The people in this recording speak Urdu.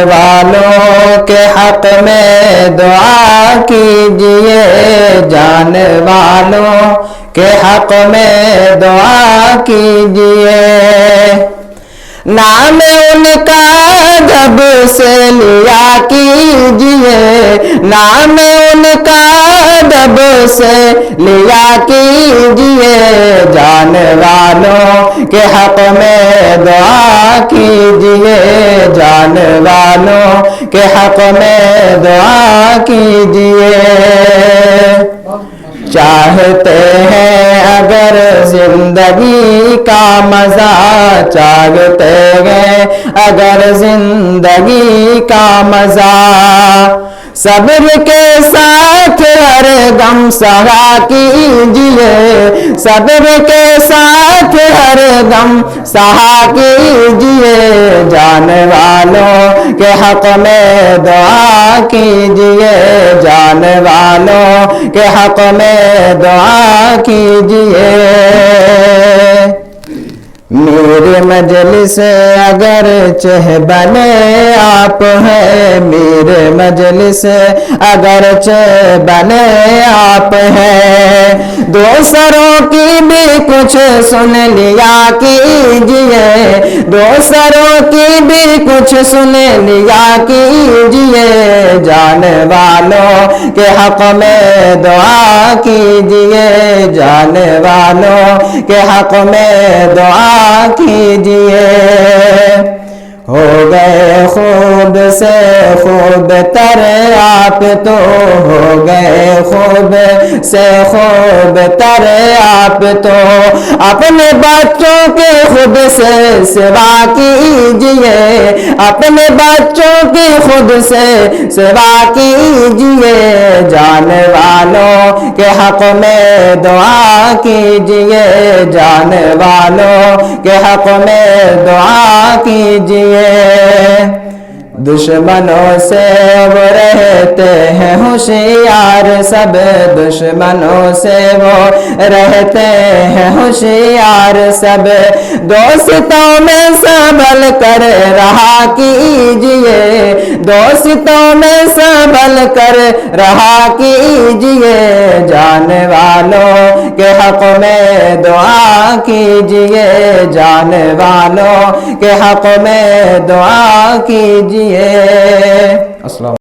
والوں کے حق میں دعا کیجئے، جانے والوں کے حق میں دعا کیجئے۔ نام ان کا ادب سے لیا کیجئے، نام ان کا ادب سے لیا کیجئے، جانے والوں کے حق میں دعا کیجئے، جانے والوں کے حق میں دعا کیجئے۔ چاہتے ہیں اگر زندگی کا مزہ، چاہتے ہیں اگر زندگی کا مزہ، صبر کے ساتھ ہر غم سہا کیجئے، صبر کے ساتھ ہر غم سہا کیجئے، جانے والوں کے حق میں دعا کیجئے، جانے والوں کے حق میں دعا کیجئے۔ میرے مجلس اگرچہ بنے آپ ہیں، میرے مجلس اگرچہ بنے آپ ہیں، دوسروں کی بھی کچھ سن لیا کیجئے، دوسروں کی بھی کچھ سن لیا کیجئے، جانے والوں کے حق میں دعا کیجئے، جانے والوں کے حق میں دعا کیجئے۔ ہو گئے خوب سے خوب تر آپ تو، ہو گئے خوب سے خوب تر آپ تو، اپنے بچوں کے خود سے سوا کیجئے، اپنے بچوں کی خود سے سوا کیجئے، جانے والوں کے حق میں دعا کیجئے، جانے والوں کے حق میں دعا کیجئے۔ دشمنوں سے وہ رہتے ہیں ہوشیار سب، دشمنوں سے وہ رہتے ہیں ہوشیار سب، دوستوں میں سنبھل کر رہا کیجئے، دوستوں میں سنبھل کر رہا کیجئے، جانے والوں کے حق میں دعا کیجئے، جانے والوں کے حق میں دعا کیجئے۔ السلام